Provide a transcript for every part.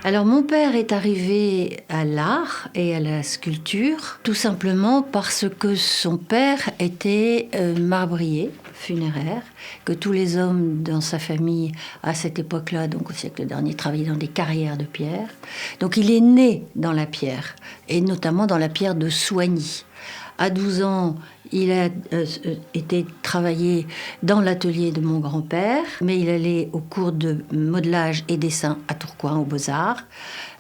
Alors mon père est arrivé à l'art et à la sculpture tout simplement parce que son père était marbrier funéraire, que tous les hommes dans sa famille à cette époque-là, donc au siècle dernier, travaillaient dans des carrières de pierre. Donc il est né dans la pierre, et notamment dans la pierre de Soigny. À 12 ans, il a été travailler dans l'atelier de mon grand-père, mais il allait au cours de modelage et dessin à Tourcoing, aux Beaux-Arts.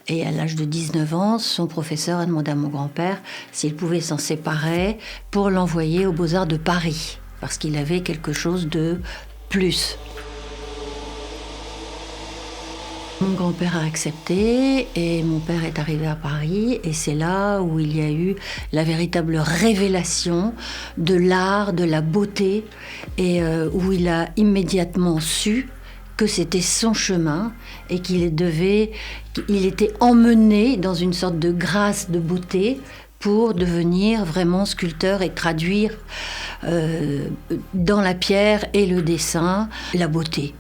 Et à l'âge de 19 ans, son professeur a demandé à mon grand-père s'il pouvait s'en séparer pour l'envoyer aux Beaux-Arts de Paris, parce qu'il avait quelque chose de plus. Mon grand-père a accepté et mon père est arrivé à Paris et c'est là où il y a eu la véritable révélation de l'art, de la beauté et où il a immédiatement su que c'était son chemin et qu'il était emmené dans une sorte de grâce de beauté pour devenir vraiment sculpteur et traduire dans la pierre et le dessin la beauté.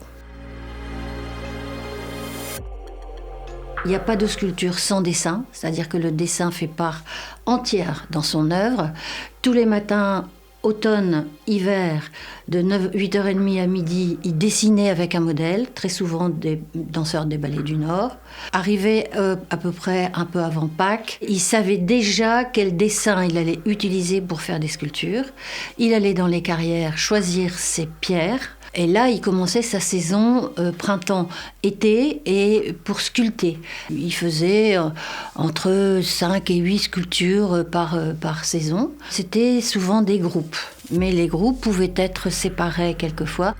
Il n'y a pas de sculpture sans dessin, c'est-à-dire que le dessin fait part entière dans son œuvre. Tous les matins, automne, hiver, de 8h30 à midi, il dessinait avec un modèle, très souvent des danseurs des ballets du Nord. Arrivé à peu près un peu avant Pâques, il savait déjà quel dessin il allait utiliser pour faire des sculptures. Il allait dans les carrières choisir ses pierres. Et là, il commençait sa saison printemps-été et pour sculpter. Il faisait entre 5 et 8 sculptures par saison. C'était souvent des groupes, mais les groupes pouvaient être séparés quelquefois.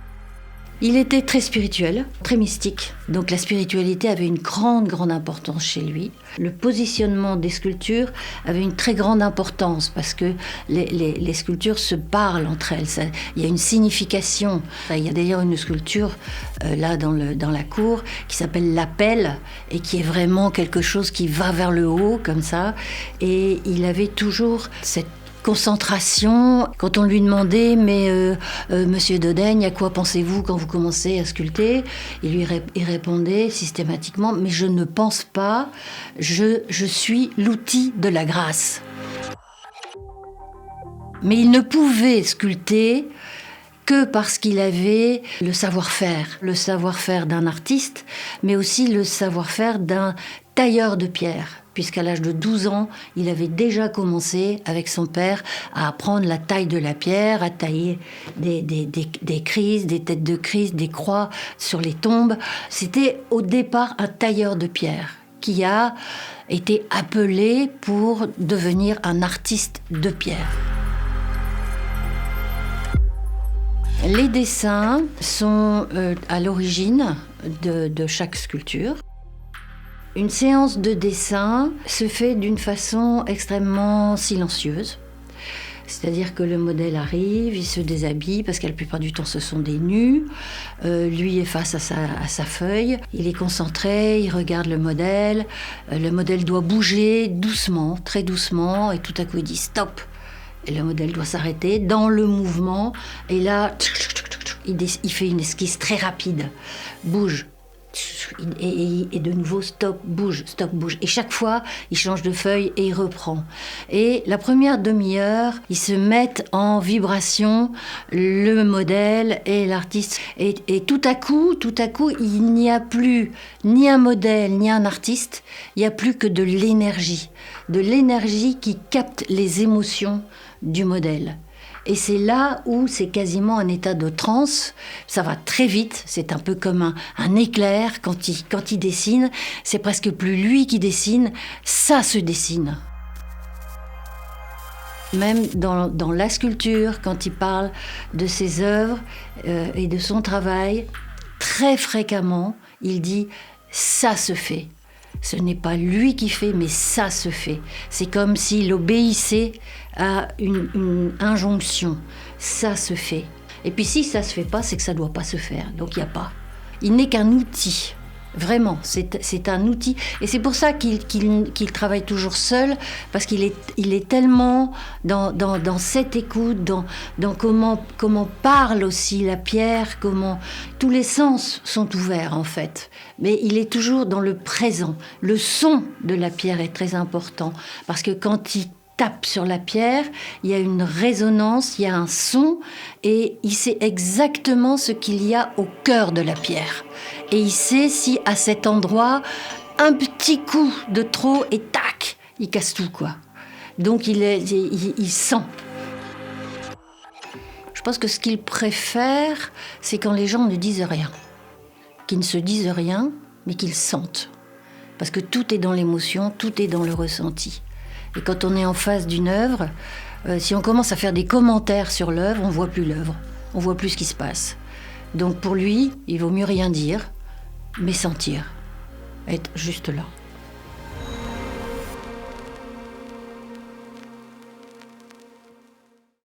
Il était très spirituel, très mystique. Donc la spiritualité avait une grande importance chez lui. Le positionnement des sculptures avait une très grande importance parce que les sculptures se parlent entre elles. Il y a une signification. Il y a d'ailleurs une sculpture là dans la cour qui s'appelle l'appel et qui est vraiment quelque chose qui va vers le haut comme ça. Et il avait toujours cette concentration. Quand on lui demandait, mais Monsieur Dodaigne, à quoi pensez-vous quand vous commencez à sculpter ? Il répondait systématiquement, mais je ne pense pas, je suis l'outil de la grâce. Mais il ne pouvait sculpter que parce qu'il avait le savoir-faire d'un artiste, mais aussi le savoir-faire d'un tailleur de pierre. Puisqu'à l'âge de 12 ans, il avait déjà commencé avec son père à apprendre la taille de la pierre, à tailler des crises, des têtes de crise, des croix sur les tombes. C'était au départ un tailleur de pierre qui a été appelé pour devenir un artiste de pierre. Les dessins sont à l'origine de chaque sculpture. Une séance de dessin se fait d'une façon extrêmement silencieuse. C'est-à-dire que le modèle arrive, il se déshabille, parce que la plupart du temps ce sont des nus. Lui est face à sa feuille, il est concentré, il regarde le modèle. Le modèle doit bouger doucement, très doucement, et tout à coup il dit « stop ». Et le modèle doit s'arrêter dans le mouvement. Et là, il fait une esquisse très rapide. Bouge. Et de nouveau, stop, bouge. Et chaque fois, il change de feuille et il reprend. Et la première demi-heure, ils se mettent en vibration, le modèle et l'artiste. Et tout à coup, il n'y a plus ni un modèle, ni un artiste. Il n'y a plus que de l'énergie. De l'énergie qui capte les émotions du modèle. Et c'est là où c'est quasiment un état de transe. Ça va très vite, c'est un peu comme un éclair. Quand il dessine, c'est presque plus lui qui dessine, ça se dessine. Même dans la sculpture, quand il parle de ses œuvres et de son travail, très fréquemment, il dit « ça se fait ». Ce n'est pas lui qui fait, mais ça se fait. C'est comme s'il obéissait à une injonction. Ça se fait. Et puis si ça se fait pas, c'est que ça doit pas se faire. Donc il n'y a pas. Il n'est qu'un outil. Vraiment, c'est un outil. Et c'est pour ça qu'il travaille toujours seul, parce qu'il est tellement dans cette écoute, dans comment parle aussi la pierre, comment tous les sens sont ouverts en fait. Mais il est toujours dans le présent. Le son de la pierre est très important, parce que quand il tape sur la pierre, il y a une résonance, il y a un son, et il sait exactement ce qu'il y a au cœur de la pierre. Et il sait si à cet endroit, un petit coup de trop et tac, il casse tout, quoi. Donc il sent. Je pense que ce qu'il préfère, c'est quand les gens ne disent rien. Qu'ils ne se disent rien, mais qu'ils sentent. Parce que tout est dans l'émotion, tout est dans le ressenti. Et quand on est en face d'une œuvre, si on commence à faire des commentaires sur l'œuvre, on voit plus l'œuvre, on voit plus ce qui se passe. Donc pour lui, il vaut mieux rien dire, mais sentir, être juste là.